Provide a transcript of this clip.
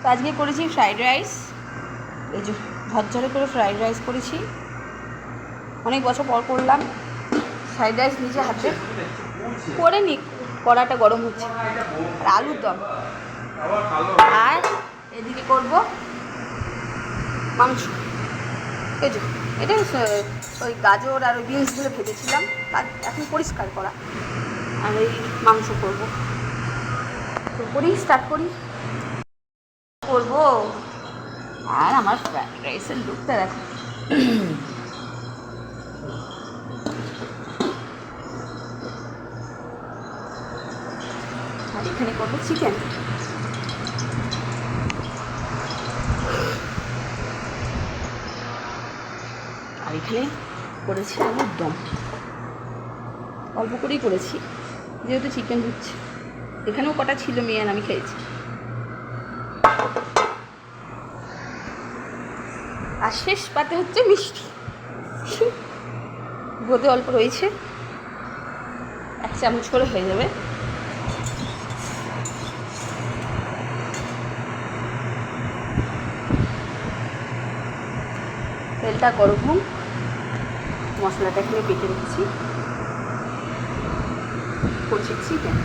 তো আজকে করেছি ফ্রাইড রাইস, এই যে ঝরঝরে করে ফ্রাইড রাইস করেছি, অনেক বছর পর করলাম ফ্রাইড রাইস নিজে হাতে করে নি, কড়াটা গরম হচ্ছে। আর আলুর দম, আর এদিকে করব মাংস। এই যে এটা ওই গাজর আর ওই বিনসগুলো ভেজেছিলাম, এখন পরিষ্কার করা, আর এই মাংস করব। তো করি, স্টার্ট করি, করবো। আর আমার ফ্রাইড রাইসের লুকটা দেখো, আর এখানে করবো চিকেন। আর এখানে করেছি আলুর দম, অল্প করেই করেছি যেহেতু চিকেন হচ্ছে। এখানেও কটা ছিল, মেয়ে আর আমি খেয়েছি। আর শেষ পাতে হচ্ছে মিষ্টি, বোধে অল্প রয়েছে, 1 চামচ করে হয়ে যাবে। তেলটা গরম হোক, মশলাটা এখানে বেটে রেখেছি, করছি চিকেন।